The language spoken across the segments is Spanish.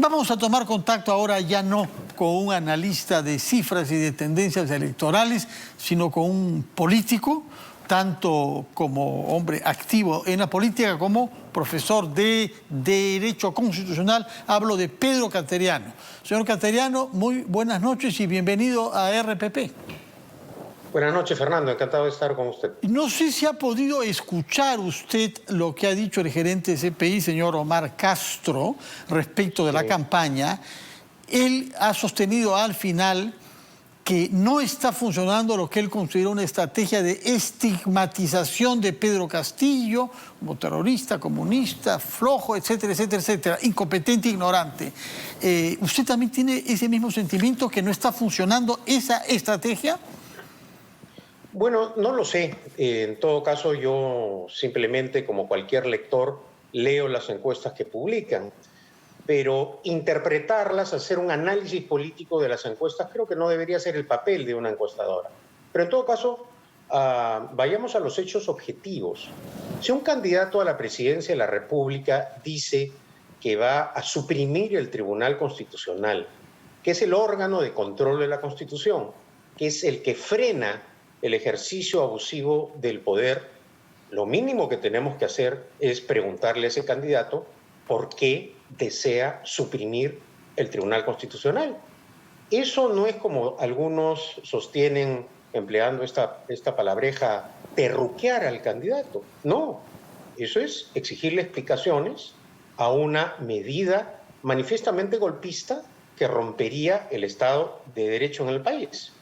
Vamos a tomar contacto ahora ya no con un analista de cifras y de tendencias electorales, sino con un político, tanto como hombre activo en la política como profesor de Derecho Constitucional. Hablo de Pedro Cateriano. Señor Cateriano, muy buenas noches y bienvenido a RPP. Buenas noches, Fernando. Encantado de estar con usted. No sé si ha podido escuchar usted lo que ha dicho el gerente de CPI, señor Omar Castro, respecto de la campaña. Él ha sostenido al final que no está funcionando lo que él considera una estrategia de estigmatización de Pedro Castillo como terrorista, comunista, flojo, etcétera, etcétera, etcétera, incompetente, ignorante. ¿Usted también tiene ese mismo sentimiento, que no está funcionando esa estrategia? Bueno, no lo sé. En todo caso, yo simplemente, como cualquier lector, leo las encuestas que publican. Pero interpretarlas, hacer un análisis político de las encuestas, creo que no debería ser el papel de una encuestadora. Pero en todo caso, vayamos a los hechos objetivos. Si un candidato a la presidencia de la República dice que va a suprimir el Tribunal Constitucional, que es el órgano de control de la Constitución, que es el que frena el ejercicio abusivo del poder, lo mínimo que tenemos que hacer es preguntarle a ese candidato por qué desea suprimir el Tribunal Constitucional. Eso no es, como algunos sostienen, empleando esta palabreja, terruquear al candidato. No, eso es exigirle explicaciones a una medida manifiestamente golpista que rompería el Estado de Derecho en el país.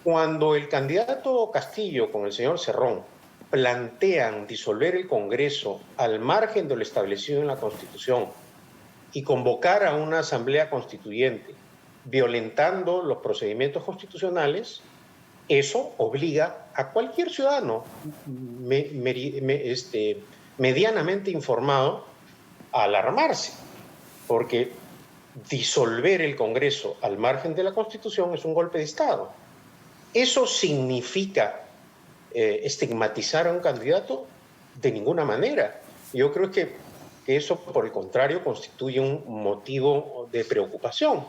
Cuando el candidato Castillo con el señor Cerrón plantean disolver el Congreso al margen de lo establecido en la Constitución y convocar a una asamblea constituyente violentando los procedimientos constitucionales, eso obliga a cualquier ciudadano medianamente informado a alarmarse, porque disolver el Congreso al margen de la Constitución es un golpe de Estado. ¿Eso significa estigmatizar a un candidato? De ninguna manera. Yo creo que eso, por el contrario, constituye un motivo de preocupación,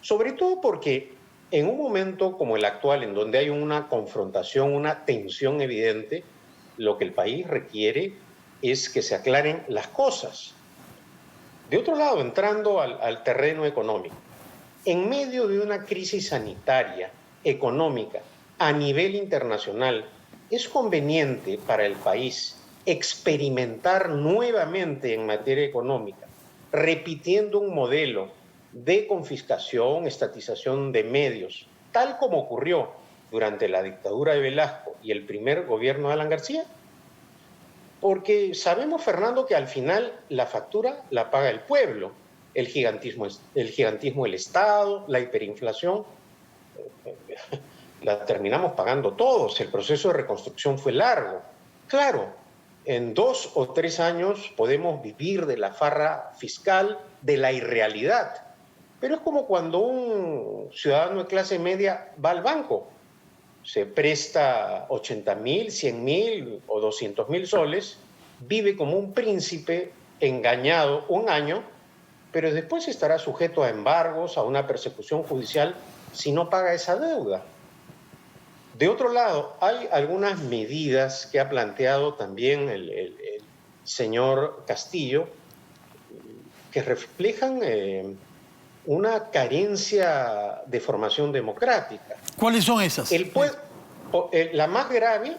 sobre todo porque en un momento como el actual, en donde hay una confrontación, una tensión evidente, lo que el país requiere es que se aclaren las cosas. De otro lado, entrando al terreno económico, en medio de una crisis sanitaria, económica, a nivel internacional, es conveniente para el país experimentar nuevamente en materia económica, repitiendo un modelo de confiscación, estatización de medios, tal como ocurrió durante la dictadura de Velasco y el primer gobierno de Alan García. Porque sabemos, Fernando, que al final la factura la paga el pueblo, el gigantismo del Estado, la hiperinflación, la terminamos pagando todos. El proceso de reconstrucción fue largo. Claro, en 2 o 3 años podemos vivir de la farra fiscal, de la irrealidad. Pero es como cuando un ciudadano de clase media va al banco, se presta 80.000, 100.000 o 200.000 soles, vive como un príncipe engañado un año, pero después estará sujeto a embargos, a una persecución judicial si no paga esa deuda. De otro lado, hay algunas medidas que ha planteado también el señor Castillo que reflejan una carencia de formación democrática. ¿Cuáles son esas? La más grave,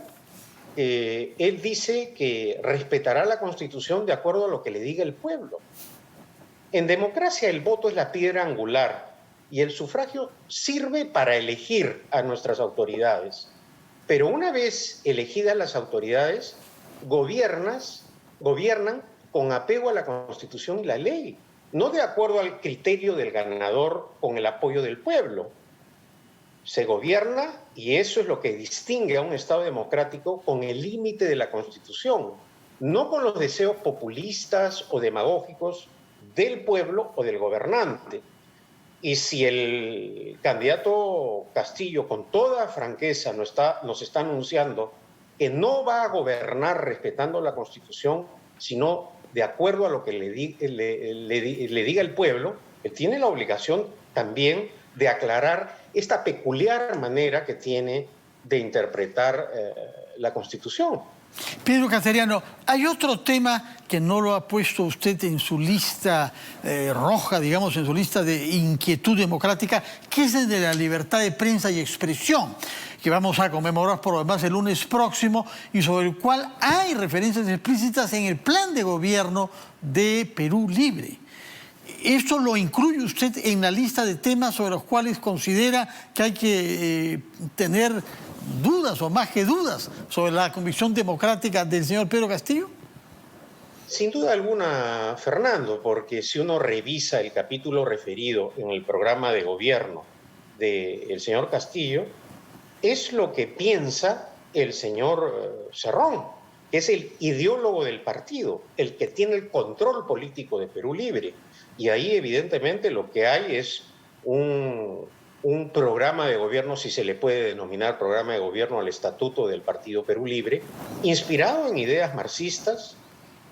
él dice que respetará la Constitución de acuerdo a lo que le diga el pueblo. En democracia el voto es la piedra angular y el sufragio sirve para elegir a nuestras autoridades. Pero una vez elegidas las autoridades, gobiernan con apego a la Constitución y la ley, no de acuerdo al criterio del ganador con el apoyo del pueblo. Se gobierna, y eso es lo que distingue a un Estado democrático, con el límite de la Constitución, no con los deseos populistas o demagógicos del pueblo o del gobernante. Y si el candidato Castillo, con toda franqueza, nos está anunciando que no va a gobernar respetando la Constitución, sino de acuerdo a lo que le diga el pueblo, él tiene la obligación también de aclarar esta peculiar manera que tiene de interpretar la Constitución. Pedro Casteriano, hay otro tema que no lo ha puesto usted en su lista roja, digamos, en su lista de inquietud democrática, que es el de la libertad de prensa y expresión, que vamos a conmemorar por lo demás el lunes próximo y sobre el cual hay referencias explícitas en el plan de gobierno de Perú Libre. ¿Esto lo incluye usted en la lista de temas sobre los cuales considera que hay que tener dudas o más que dudas sobre la convicción democrática del señor Pedro Castillo? Sin duda alguna, Fernando, porque si uno revisa el capítulo referido en el programa de gobierno del señor Castillo, es lo que piensa el señor Cerrón, que es el ideólogo del partido, el que tiene el control político de Perú Libre. Y ahí evidentemente lo que hay es un programa de gobierno, si se le puede denominar programa de gobierno al estatuto del Partido Perú Libre, inspirado en ideas marxistas,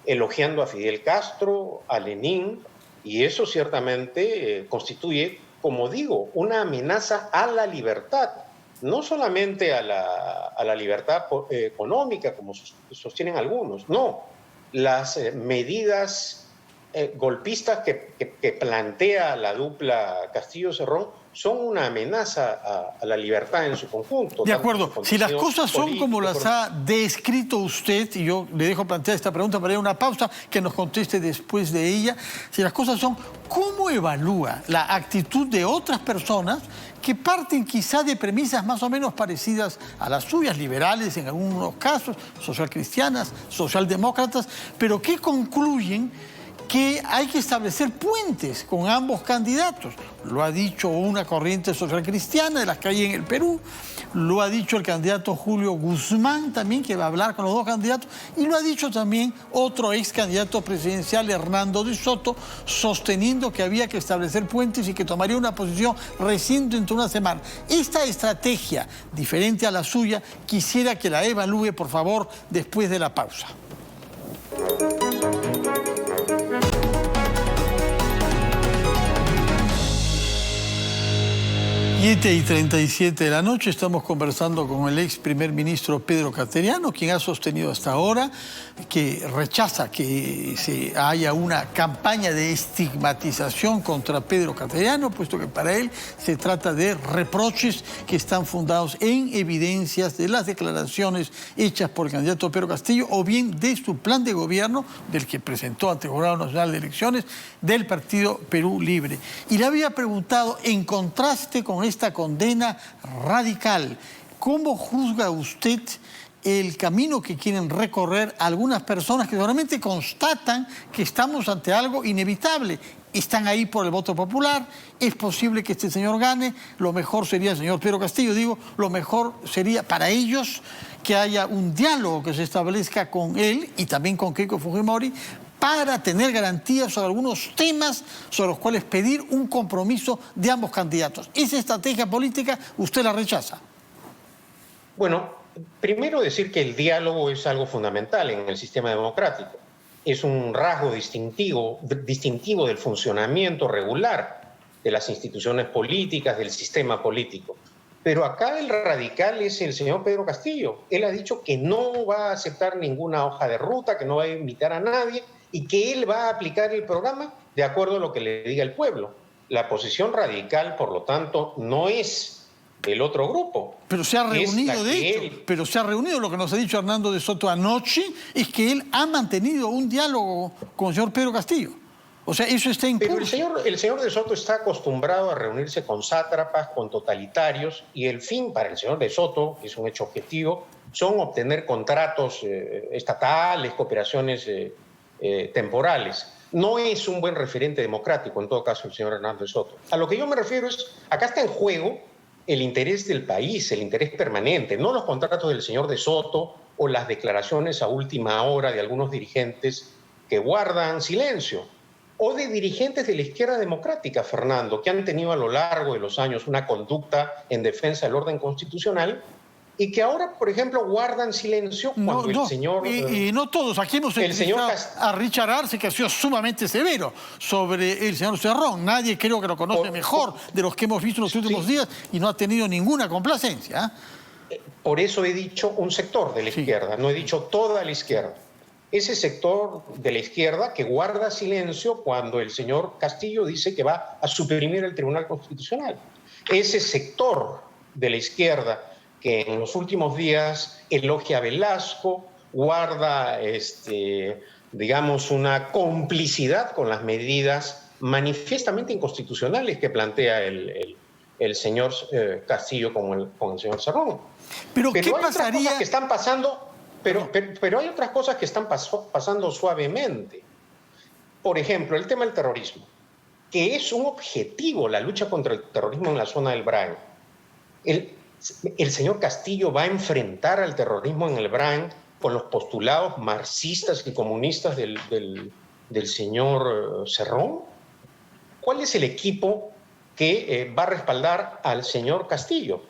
elogiando a Fidel Castro, a Lenin, y eso ciertamente constituye, como digo, una amenaza a la libertad, no solamente a la libertad económica, como sostienen algunos, no, las medidas golpistas que plantea la dupla Castillo-Cerrón son una amenaza a la libertad en su conjunto. De acuerdo. Si las cosas son como las ha descrito usted, y yo le dejo plantear esta pregunta para ir a una pausa, que nos conteste después de ella, si las cosas son, ¿cómo evalúa la actitud de otras personas que parten quizá de premisas más o menos parecidas a las suyas, liberales en algunos casos, socialcristianas, socialdemócratas, pero que concluyen que hay que establecer puentes con ambos candidatos? Lo ha dicho una corriente social cristiana de las que hay en el Perú, lo ha dicho el candidato Julio Guzmán también, que va a hablar con los dos candidatos, y lo ha dicho también otro ex candidato presidencial, Hernando de Soto, sosteniendo que había que establecer puentes y que tomaría una posición recién dentro de una semana. Esta estrategia, diferente a la suya, quisiera que la evalúe, por favor, después de la pausa. 7:37 de la noche, estamos conversando con el ex primer ministro Pedro Casteriano, quien ha sostenido hasta ahora que rechaza que se haya una campaña de estigmatización contra Pedro Casteriano, puesto que para él se trata de reproches que están fundados en evidencias de las declaraciones hechas por el candidato Pedro Castillo o bien de su plan de gobierno, del que presentó ante el Jurado Nacional de Elecciones, del Partido Perú Libre. Y le había preguntado, en contraste con esta condena radical, ¿cómo juzga usted el camino que quieren recorrer algunas personas que solamente constatan que estamos ante algo inevitable? Están ahí por el voto popular, es posible que este señor gane, lo mejor sería, el señor Pedro Castillo, digo, lo mejor sería para ellos que haya un diálogo que se establezca con él y también con Keiko Fujimori, para tener garantías sobre algunos temas sobre los cuales pedir un compromiso de ambos candidatos. ¿Esa estrategia política usted la rechaza? Bueno, primero decir que el diálogo es algo fundamental en el sistema democrático. Es un rasgo distintivo del funcionamiento regular de las instituciones políticas, del sistema político. Pero acá el radical es el señor Pedro Castillo. Él ha dicho que no va a aceptar ninguna hoja de ruta, que no va a invitar a nadie, y que él va a aplicar el programa de acuerdo a lo que le diga el pueblo. La posición radical, por lo tanto, no es del otro grupo. Pero se ha reunido, de hecho, pero se ha reunido. Lo que nos ha dicho Hernando de Soto anoche es que él ha mantenido un diálogo con el señor Pedro Castillo. O sea, eso está en curso. Pero el señor de Soto está acostumbrado a reunirse con sátrapas, con totalitarios, y el fin para el señor de Soto, que es un hecho objetivo, son obtener contratos estatales, cooperaciones temporales. No es un buen referente democrático, en todo caso, el señor Hernando de Soto. A lo que yo me refiero es, acá está en juego el interés del país, el interés permanente, no los contratos del señor de Soto o las declaraciones a última hora de algunos dirigentes que guardan silencio, o de dirigentes de la izquierda democrática, Fernando, que han tenido a lo largo de los años una conducta en defensa del orden constitucional y que ahora, por ejemplo, guardan silencio cuando el señor... Y no todos. Aquí hemos entrevistado a Richard Arce, que ha sido sumamente severo sobre el señor Cerrón. Nadie creo que lo conoce mejor de los que hemos visto en los últimos días y no ha tenido ninguna complacencia. Por eso he dicho un sector de la izquierda, no he dicho toda la izquierda. Ese sector de la izquierda que guarda silencio cuando el señor Castillo dice que va a suprimir el Tribunal Constitucional. Ese sector de la izquierda que en los últimos días elogia a Velasco, guarda, digamos, una complicidad con las medidas manifiestamente inconstitucionales que plantea el señor Castillo con el señor Cerrón. Pero ¿qué hay pasaría? Otras cosas que están pasando, pero hay otras cosas que están pasando suavemente. Por ejemplo, el tema del terrorismo, que es un objetivo, la lucha contra el terrorismo en la zona del Brain. El señor Castillo va a enfrentar al terrorismo en el Brain con los postulados marxistas y comunistas del señor Cerrón. ¿Cuál es el equipo que va a respaldar al señor Castillo?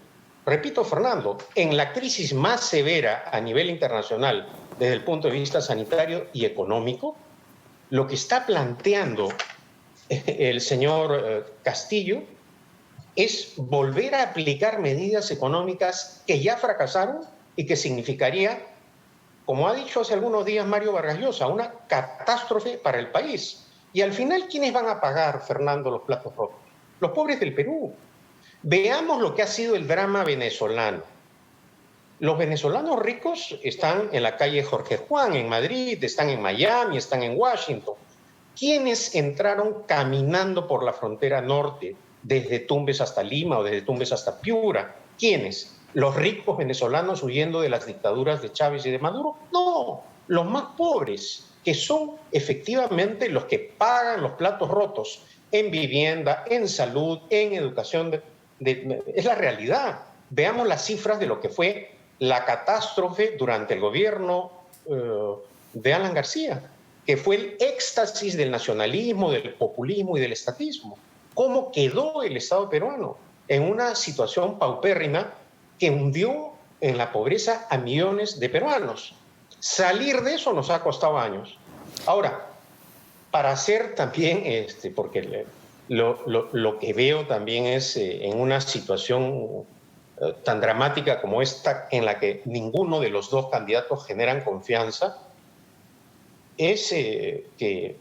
Repito, Fernando, en la crisis más severa a nivel internacional desde el punto de vista sanitario y económico, lo que está planteando el señor Castillo es volver a aplicar medidas económicas que ya fracasaron y que significaría, como ha dicho hace algunos días Mario Vargas Llosa, una catástrofe para el país. Y al final, ¿quiénes van a pagar, Fernando, los platos rotos? Los pobres del Perú. Veamos lo que ha sido el drama venezolano. Los venezolanos ricos están en la calle Jorge Juan, en Madrid, están en Miami, están en Washington. ¿Quiénes entraron caminando por la frontera norte, desde Tumbes hasta Lima o desde Tumbes hasta Piura? ¿Quiénes? ¿Los ricos venezolanos huyendo de las dictaduras de Chávez y de Maduro? No, los más pobres, que son efectivamente los que pagan los platos rotos en vivienda, en salud, en educación. Es la realidad. Veamos las cifras de lo que fue la catástrofe durante el gobierno de Alan García, que fue el éxtasis del nacionalismo, del populismo y del estatismo. ¿Cómo quedó el Estado peruano? En una situación paupérrima que hundió en la pobreza a millones de peruanos. Salir de eso nos ha costado años. Ahora, para hacer también, porque lo que veo también es en una situación tan dramática como esta, en la que ninguno de los dos candidatos generan confianza, es que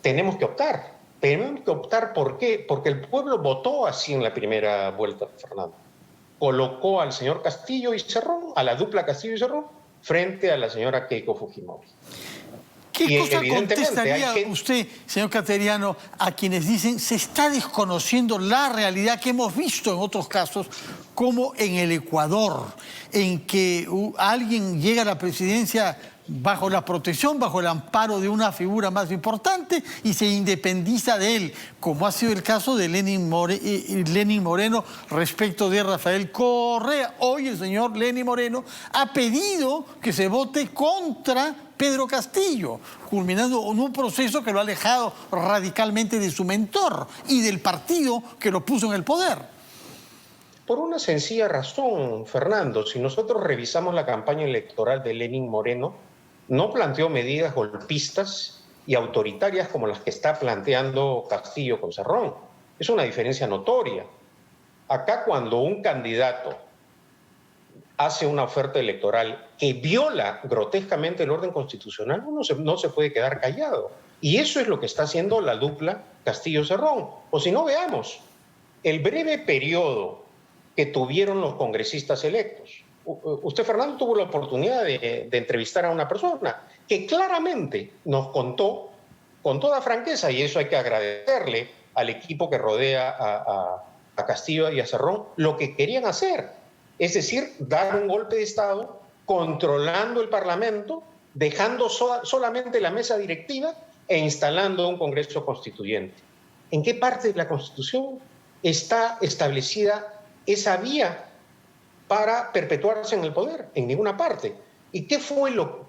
tenemos que optar. Tenemos que optar, ¿por qué? Porque el pueblo votó así en la primera vuelta, Fernando. Colocó al señor Castillo y Cerrón, a la dupla Castillo y Cerrón, frente a la señora Keiko Fujimori. ¿Qué cosa contestaría usted, señor Cateriano, a quienes dicen se está desconociendo la realidad que hemos visto en otros casos, como en el Ecuador, en que alguien llega a la presidencia bajo la protección, bajo el amparo de una figura más importante y se independiza de él, como ha sido el caso de Lenín Moreno respecto de Rafael Correa? Hoy el señor Lenín Moreno ha pedido que se vote contra Pedro Castillo, culminando en un proceso que lo ha alejado radicalmente de su mentor y del partido que lo puso en el poder. Por una sencilla razón, Fernando. Si nosotros revisamos la campaña electoral de Lenín Moreno, no planteó medidas golpistas y autoritarias como las que está planteando Castillo con Cerrón. Es una diferencia notoria. Acá, cuando un candidato hace una oferta electoral que viola grotescamente el orden constitucional, no se puede quedar callado. Y eso es lo que está haciendo la dupla Castillo-Cerrón. O si no, veamos el breve periodo que tuvieron los congresistas electos. Usted, Fernando, tuvo la oportunidad de entrevistar a una persona que claramente nos contó con toda franqueza, y eso hay que agradecerle al equipo que rodea a Castillo y a Cerrón, lo que querían hacer. Es decir, dar un golpe de Estado, controlando el Parlamento, dejando solamente la mesa directiva e instalando un Congreso Constituyente. ¿En qué parte de la Constitución está establecida esa vía para perpetuarse en el poder? En ninguna parte. ¿Y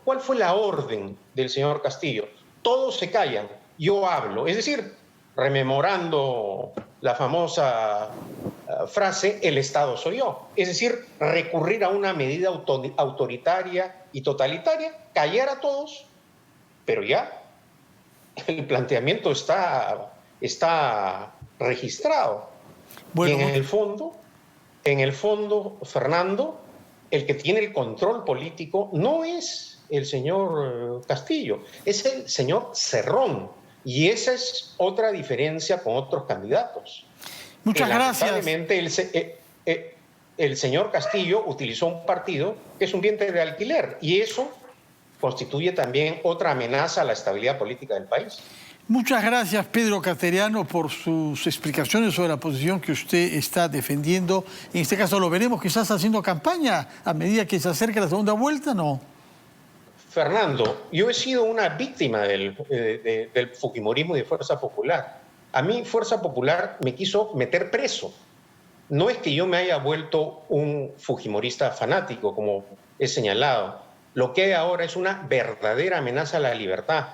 cuál fue la orden del señor Castillo? Todos se callan, yo hablo. Es decir, rememorando la famosa frase, el Estado soy yo. Es decir, recurrir a una medida autoritaria y totalitaria, callar a todos, pero ya el planteamiento está registrado. Bueno, y en el fondo, Fernando, el que tiene el control político no es el señor Castillo, es el señor Cerrón. Y esa es otra diferencia con otros candidatos. muchas gracias. Lamentablemente, el señor Castillo utilizó un partido que es un vientre de alquiler y eso constituye también otra amenaza a la estabilidad política del país. Muchas gracias, Pedro Cateriano, por sus explicaciones sobre la posición que usted está defendiendo. En este caso lo veremos quizás haciendo campaña a medida que se acerca la segunda vuelta, ¿no? Fernando, yo he sido una víctima del fujimorismo y de Fuerza Popular. A mí Fuerza Popular me quiso meter preso. No es que yo me haya vuelto un fujimorista fanático, como he señalado. Lo que hay ahora es una verdadera amenaza a la libertad.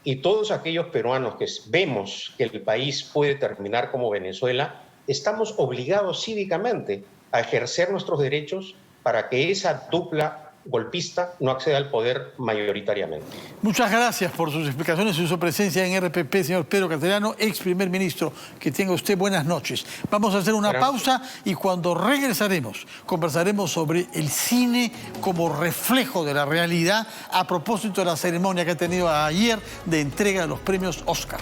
Y todos aquellos peruanos que vemos que el país puede terminar como Venezuela, estamos obligados cívicamente a ejercer nuestros derechos para que esa dupla golpista no acceda al poder mayoritariamente. Muchas gracias por sus explicaciones y su presencia en RPP, señor Pedro Cateriano, ex primer ministro. Que tenga usted buenas noches. Vamos a hacer una pausa y cuando regresaremos conversaremos sobre el cine como reflejo de la realidad a propósito de la ceremonia que ha tenido ayer de entrega de los premios Oscar.